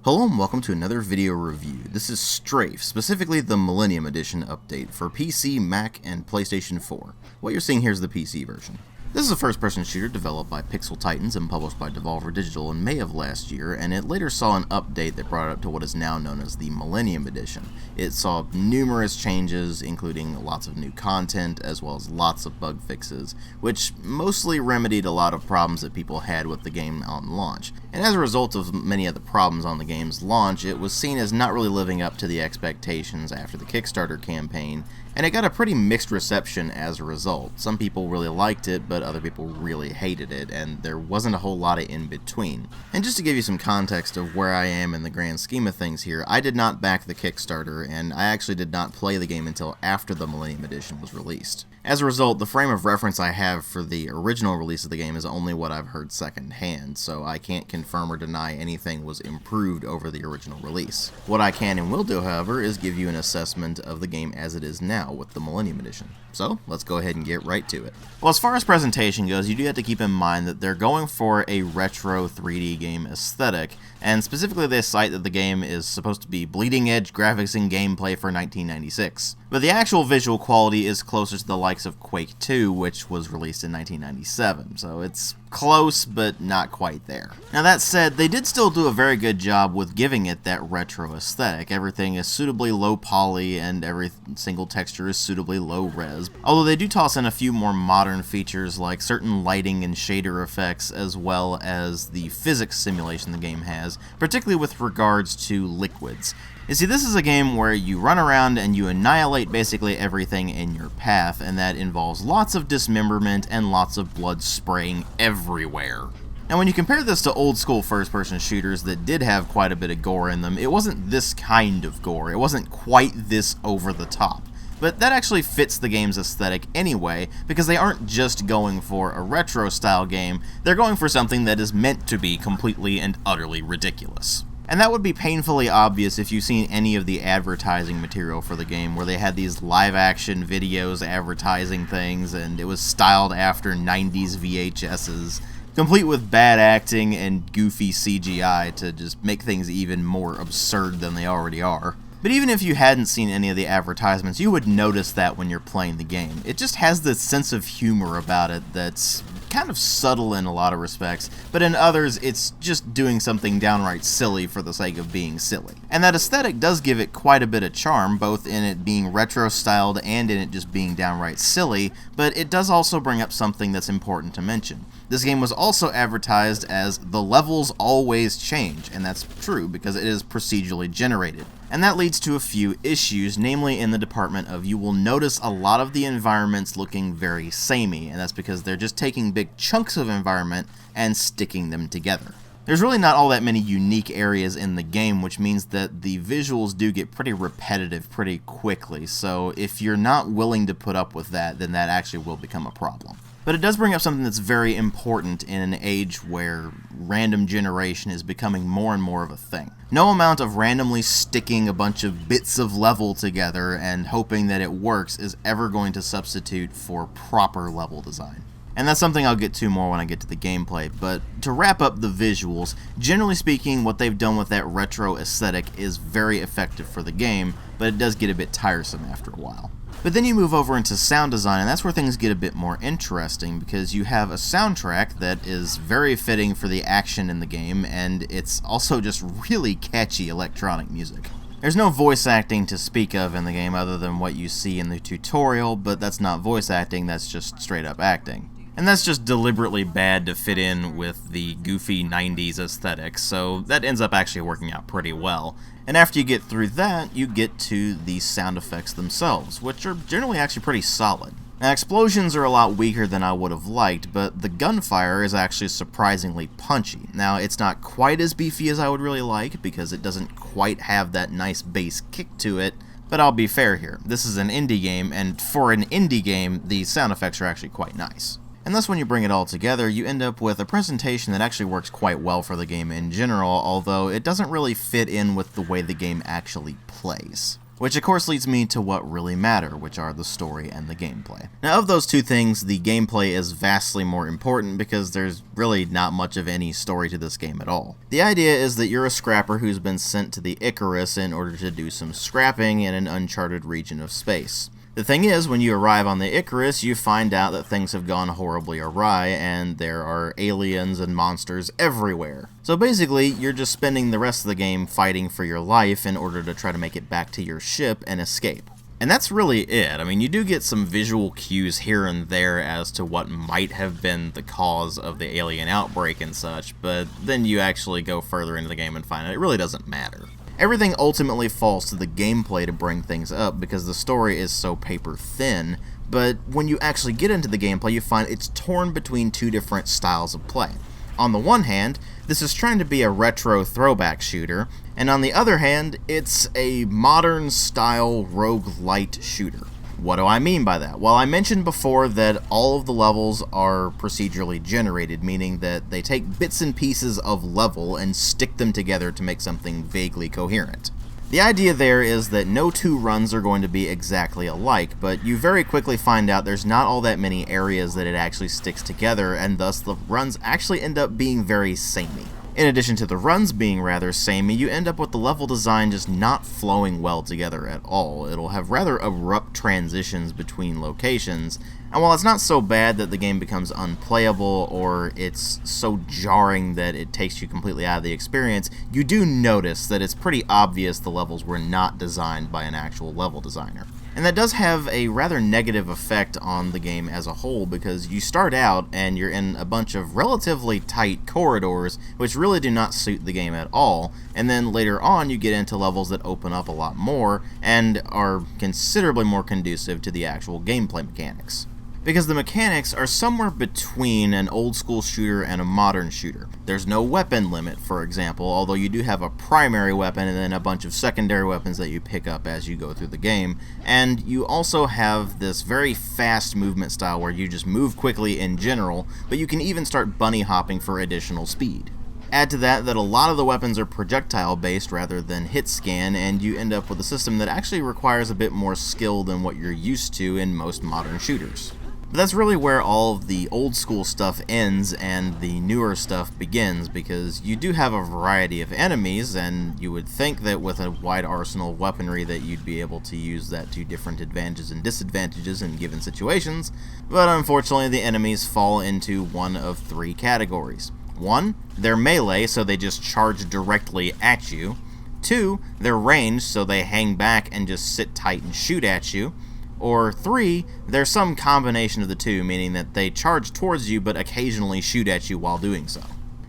Hello and welcome to another video review. This is STRAFE, specifically the Millennium Edition update for PC, Mac, and PlayStation 4. What you're seeing here is the PC version. This is a first-person shooter developed by Pixel Titans and published by Devolver Digital in May of last year, and it later saw an update that brought it up to what is now known as the Millennium Edition. It saw numerous changes, including lots of new content, as well as lots of bug fixes, which mostly remedied a lot of problems that people had with the game on launch. And as a result of many of the problems on the game's launch, it was seen as not really living up to the expectations after the Kickstarter campaign, and it got a pretty mixed reception as a result. Some people really liked it, but other people really hated it, and there wasn't a whole lot of in between. And just to give you some context of where I am in the grand scheme of things here, I did not back the Kickstarter, and I actually did not play the game until after the Millennium Edition was released. As a result, the frame of reference I have for the original release of the game is only what I've heard secondhand, so I can't confirm or deny anything was improved over the original release. What I can and will do, however, is give you an assessment of the game as it is now with the Millennium Edition. So, let's go ahead and get right to it. Well, as far as presentation goes, you do have to keep in mind that they're going for a retro 3D game aesthetic, and specifically they cite that the game is supposed to be bleeding-edge graphics and gameplay for 1996. But the actual visual quality is closer to the likes of Quake 2, which was released in 1997, so it's close, but not quite there. Now that said, they did still do a very good job with giving it that retro aesthetic. Everything is suitably low poly, and every single texture is suitably low res, although they do toss in a few more modern features like certain lighting and shader effects, as well as the physics simulation the game has, particularly with regards to liquids. You see, this is a game where you run around and you annihilate basically everything in your path, and that involves lots of dismemberment and lots of blood spraying everywhere. Now, when you compare this to old-school first-person shooters that did have quite a bit of gore in them, it wasn't this kind of gore. It wasn't quite this over-the-top. But that actually fits the game's aesthetic anyway, because they aren't just going for a retro-style game, they're going for something that is meant to be completely and utterly ridiculous. And that would be painfully obvious if you've seen any of the advertising material for the game, where they had these live-action videos advertising things, and it was styled after 90s VHSs, complete with bad acting and goofy CGI to just make things even more absurd than they already are. But even if you hadn't seen any of the advertisements, you would notice that when you're playing the game. It just has this sense of humor about it that's kind of subtle in a lot of respects, but in others it's just doing something downright silly for the sake of being silly. And that aesthetic does give it quite a bit of charm, both in it being retro-styled and in it just being downright silly, but it does also bring up something that's important to mention. This game was also advertised as the levels always change, and that's true because it is procedurally generated. And that leads to a few issues, namely in the department of you will notice a lot of the environments looking very samey, and that's because they're just taking big chunks of environment and sticking them together. There's really not all that many unique areas in the game, which means that the visuals do get pretty repetitive pretty quickly, so if you're not willing to put up with that, then that actually will become a problem. But it does bring up something that's very important in an age where random generation is becoming more and more of a thing. No amount of randomly sticking a bunch of bits of level together and hoping that it works is ever going to substitute for proper level design. And that's something I'll get to more when I get to the gameplay, but to wrap up the visuals, generally speaking, what they've done with that retro aesthetic is very effective for the game, but it does get a bit tiresome after a while. But then you move over into sound design, and that's where things get a bit more interesting, because you have a soundtrack that is very fitting for the action in the game, and it's also just really catchy electronic music. There's no voice acting to speak of in the game other than what you see in the tutorial, but that's not voice acting, that's just straight up acting. And that's just deliberately bad to fit in with the goofy 90s aesthetic, so that ends up actually working out pretty well. And after you get through that, you get to the sound effects themselves, which are generally actually pretty solid. Now, explosions are a lot weaker than I would have liked, but the gunfire is actually surprisingly punchy. Now, it's not quite as beefy as I would really like, because it doesn't quite have that nice bass kick to it, but I'll be fair here. This is an indie game, and for an indie game, the sound effects are actually quite nice. And thus, when you bring it all together, you end up with a presentation that actually works quite well for the game in general, although it doesn't really fit in with the way the game actually plays. Which of course leads me to what really matter, which are the story and the gameplay. Now of those two things, the gameplay is vastly more important because there's really not much of any story to this game at all. The idea is that you're a scrapper who's been sent to the Icarus in order to do some scrapping in an uncharted region of space. The thing is, when you arrive on the Icarus, you find out that things have gone horribly awry, and there are aliens and monsters everywhere. So basically, you're just spending the rest of the game fighting for your life in order to try to make it back to your ship and escape. And that's really it. I mean, you do get some visual cues here and there as to what might have been the cause of the alien outbreak and such, but then you actually go further into the game and find out it really doesn't matter. Everything ultimately falls to the gameplay to bring things up because the story is so paper thin, but when you actually get into the gameplay, you find it's torn between two different styles of play. On the one hand, this is trying to be a retro throwback shooter, and on the other hand, it's a modern style rogue-lite shooter. What do I mean by that? Well, I mentioned before that all of the levels are procedurally generated, meaning that they take bits and pieces of level and stick them together to make something vaguely coherent. The idea there is that no two runs are going to be exactly alike, but you very quickly find out there's not all that many areas that it actually sticks together, and thus the runs actually end up being very samey. In addition to the runs being rather samey, you end up with the level design just not flowing well together at all. It'll have rather abrupt transitions between locations, and while it's not so bad that the game becomes unplayable or it's so jarring that it takes you completely out of the experience, you do notice that it's pretty obvious the levels were not designed by an actual level designer. And that does have a rather negative effect on the game as a whole because you start out and you're in a bunch of relatively tight corridors which really do not suit the game at all, and then later on you get into levels that open up a lot more and are considerably more conducive to the actual gameplay mechanics. Because the mechanics are somewhere between an old school shooter and a modern shooter. There's no weapon limit, for example, although you do have a primary weapon and then a bunch of secondary weapons that you pick up as you go through the game, and you also have this very fast movement style where you just move quickly in general, but you can even start bunny hopping for additional speed. Add to that a lot of the weapons are projectile based rather than hit scan, and you end up with a system that actually requires a bit more skill than what you're used to in most modern shooters. But that's really where all of the old school stuff ends and the newer stuff begins, because you do have a variety of enemies, and you would think that with a wide arsenal of weaponry that you'd be able to use that to different advantages and disadvantages in given situations, but unfortunately the enemies fall into one of three categories. 1, they're melee, so they just charge directly at you. 2, they're ranged, so they hang back and just sit tight and shoot at you. Or 3, there's some combination of the two, meaning that they charge towards you but occasionally shoot at you while doing so.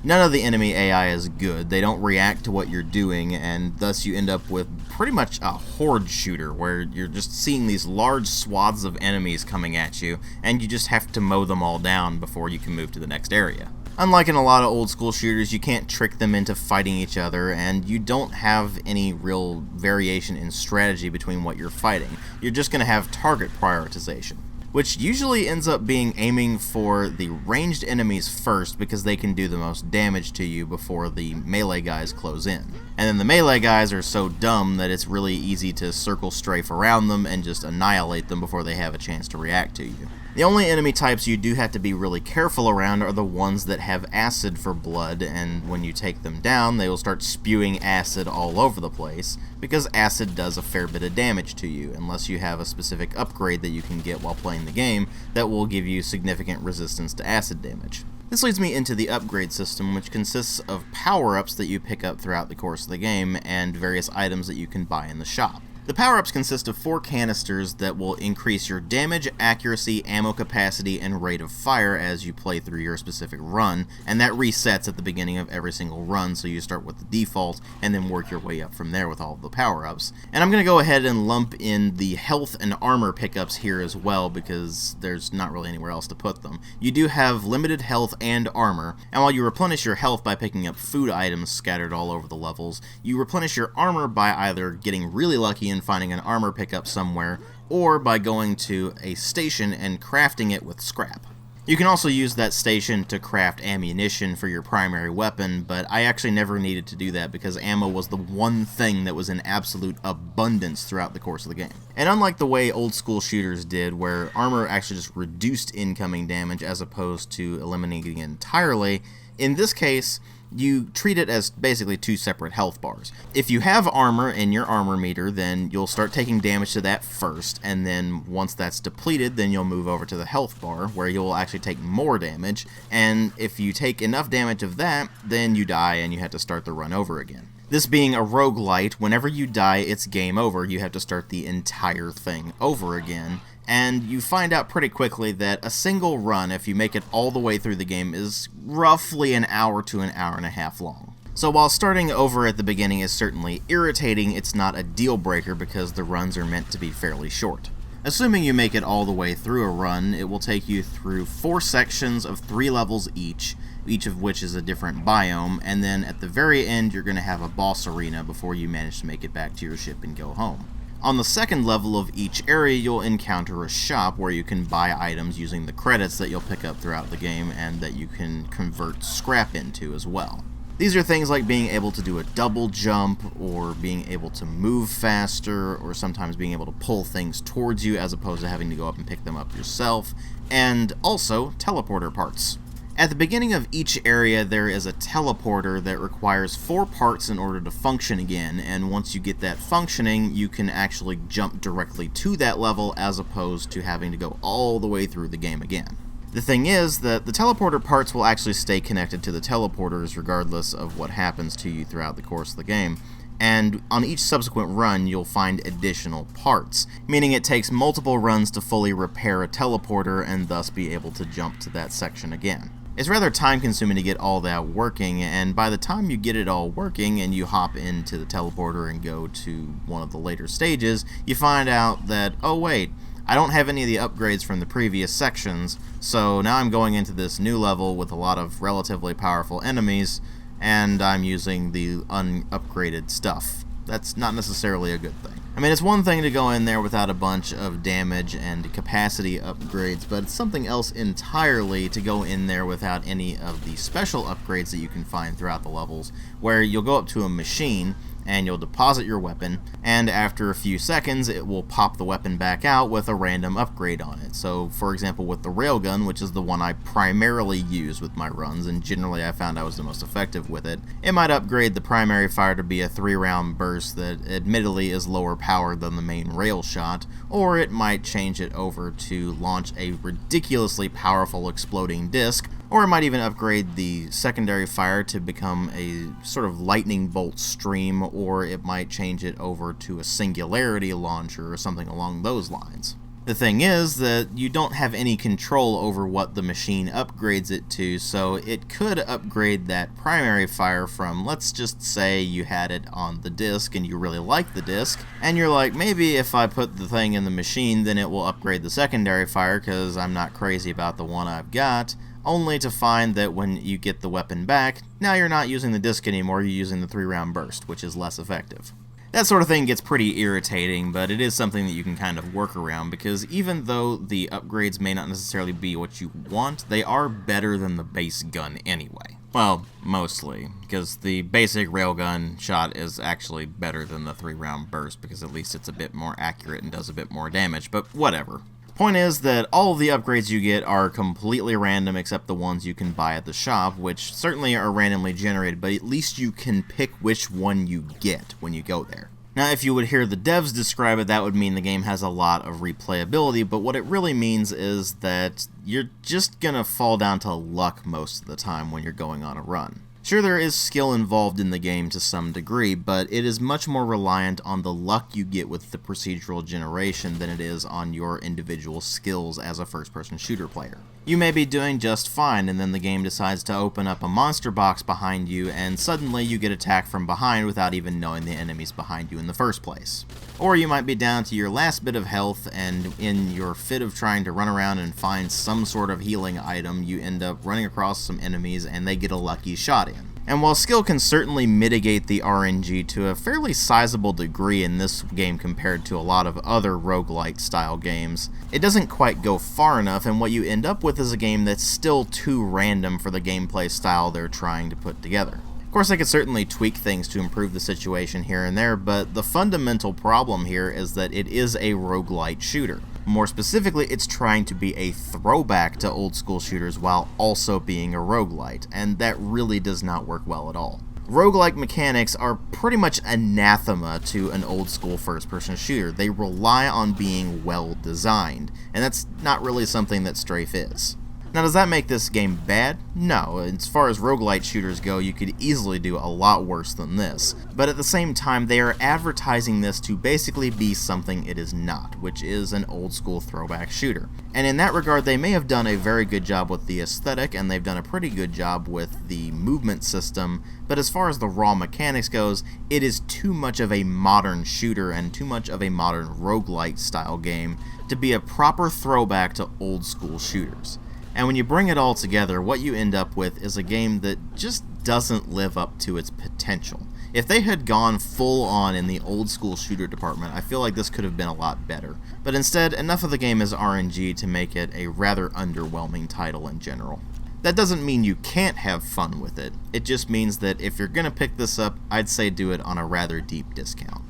None of the enemy AI is good, they don't react to what you're doing, and thus you end up with pretty much a horde shooter where you're just seeing these large swaths of enemies coming at you, and you just have to mow them all down before you can move to the next area. Unlike in a lot of old school shooters, you can't trick them into fighting each other, and you don't have any real variation in strategy between what you're fighting. You're just going to have target prioritization, which usually ends up being aiming for the ranged enemies first because they can do the most damage to you before the melee guys close in. And then the melee guys are so dumb that it's really easy to circle strafe around them and just annihilate them before they have a chance to react to you. The only enemy types you do have to be really careful around are the ones that have acid for blood, and when you take them down, they will start spewing acid all over the place, because acid does a fair bit of damage to you, unless you have a specific upgrade that you can get while playing the game that will give you significant resistance to acid damage. This leads me into the upgrade system, which consists of power-ups that you pick up throughout the course of the game, and various items that you can buy in the shop. The power-ups consist of 4 canisters that will increase your damage, accuracy, ammo capacity, and rate of fire as you play through your specific run, and that resets at the beginning of every single run, so you start with the default and then work your way up from there with all of the power-ups. And I'm going to go ahead and lump in the health and armor pickups here as well, because there's not really anywhere else to put them. You do have limited health and armor, and while you replenish your health by picking up food items scattered all over the levels, you replenish your armor by either getting really lucky and finding an armor pickup somewhere, or by going to a station and crafting it with scrap. You can also use that station to craft ammunition for your primary weapon, but I actually never needed to do that because ammo was the one thing that was in absolute abundance throughout the course of the game. And unlike the way old school shooters did, where armor actually just reduced incoming damage as opposed to eliminating it entirely, in this case, you treat it as basically two separate health bars. If you have armor in your armor meter, then you'll start taking damage to that first, and then once that's depleted, then you'll move over to the health bar, where you'll actually take more damage, and if you take enough damage of that, then you die and you have to start the run over again. This being a roguelite, whenever you die, it's game over. You have to start the entire thing over again, and you find out pretty quickly that a single run, if you make it all the way through the game, is roughly an hour to an hour and a half long. So while starting over at the beginning is certainly irritating, it's not a deal breaker because the runs are meant to be fairly short. Assuming you make it all the way through a run, it will take you through 4 sections of 3 levels each of which is a different biome, and then at the very end you're going to have a boss arena before you manage to make it back to your ship and go home. On the second level of each area, you'll encounter a shop where you can buy items using the credits that you'll pick up throughout the game and that you can convert scrap into as well. These are things like being able to do a double jump, or being able to move faster, or sometimes being able to pull things towards you as opposed to having to go up and pick them up yourself, and also teleporter parts. At the beginning of each area, there is a teleporter that requires 4 parts in order to function again, and once you get that functioning, you can actually jump directly to that level as opposed to having to go all the way through the game again. The thing is that the teleporter parts will actually stay connected to the teleporters regardless of what happens to you throughout the course of the game, and on each subsequent run you'll find additional parts, meaning it takes multiple runs to fully repair a teleporter and thus be able to jump to that section again. It's rather time consuming to get all that working, and by the time you get it all working and you hop into the teleporter and go to one of the later stages, you find out that, oh wait, I don't have any of the upgrades from the previous sections, so now I'm going into this new level with a lot of relatively powerful enemies, and I'm using the unupgraded stuff. That's not necessarily a good thing. I mean, it's one thing to go in there without a bunch of damage and capacity upgrades, but it's something else entirely to go in there without any of the special upgrades that you can find throughout the levels, where you'll go up to a machine and you'll deposit your weapon, and after a few seconds it will pop the weapon back out with a random upgrade on it. So for example, with the railgun, which is the one I primarily use with my runs, and generally I found I was the most effective with it, it might upgrade the primary fire to be a 3-round burst that admittedly is lower powered than the main rail shot, or it might change it over to launch a ridiculously powerful exploding disc, or it might even upgrade the secondary fire to become a sort of lightning bolt stream, or it might change it over to a singularity launcher or something along those lines. The thing is that you don't have any control over what the machine upgrades it to, so it could upgrade that primary fire from, let's just say you had it on the disc and you really like the disc, and you're like, maybe if I put the thing in the machine then it will upgrade the secondary fire because I'm not crazy about the one I've got, only to find that when you get the weapon back, now you're not using the disc anymore, you're using the 3-round burst, which is less effective. That sort of thing gets pretty irritating, but it is something that you can kind of work around, because even though the upgrades may not necessarily be what you want, they are better than the base gun anyway. Well, mostly, because the basic railgun shot is actually better than the 3-round burst, because at least it's a bit more accurate and does a bit more damage, but whatever. Point is that all of the upgrades you get are completely random except the ones you can buy at the shop, which certainly are randomly generated, but at least you can pick which one you get when you go there. Now, if you would hear the devs describe it, that would mean the game has a lot of replayability, but what it really means is that you're just gonna fall down to luck most of the time when you're going on a run. Sure, there is skill involved in the game to some degree, but it is much more reliant on the luck you get with the procedural generation than it is on your individual skills as a first-person shooter player. You may be doing just fine, and then the game decides to open up a monster box behind you, and suddenly you get attacked from behind without even knowing the enemy's behind you in the first place. Or you might be down to your last bit of health, and in your fit of trying to run around and find some sort of healing item, you end up running across some enemies and they get a lucky shot in. And while skill can certainly mitigate the RNG to a fairly sizable degree in this game compared to a lot of other roguelite style games, it doesn't quite go far enough, and what you end up with is a game that's still too random for the gameplay style they're trying to put together. Of course, I could certainly tweak things to improve the situation here and there, but the fundamental problem here is that it is a roguelite shooter. More specifically, it's trying to be a throwback to old school shooters while also being a roguelite, and that really does not work well at all. Roguelike mechanics are pretty much anathema to an old school first-person shooter. They rely on being well designed, and that's not really something that STRAFE is. Now, does that make this game bad? No. As far as roguelite shooters go, you could easily do a lot worse than this. But at the same time, they are advertising this to basically be something it is not, which is an old school throwback shooter. And in that regard, they may have done a very good job with the aesthetic, and they've done a pretty good job with the movement system, but as far as the raw mechanics goes, it is too much of a modern shooter and too much of a modern roguelite style game to be a proper throwback to old school shooters. And when you bring it all together, what you end up with is a game that just doesn't live up to its potential. If they had gone full on in the old school shooter department, I feel like this could have been a lot better. But instead, enough of the game is RNG to make it a rather underwhelming title in general. That doesn't mean you can't have fun with it. It just means that if you're going to pick this up, I'd say do it on a rather deep discount.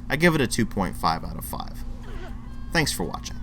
I give it a 2.5 out of 5. Thanks for watching.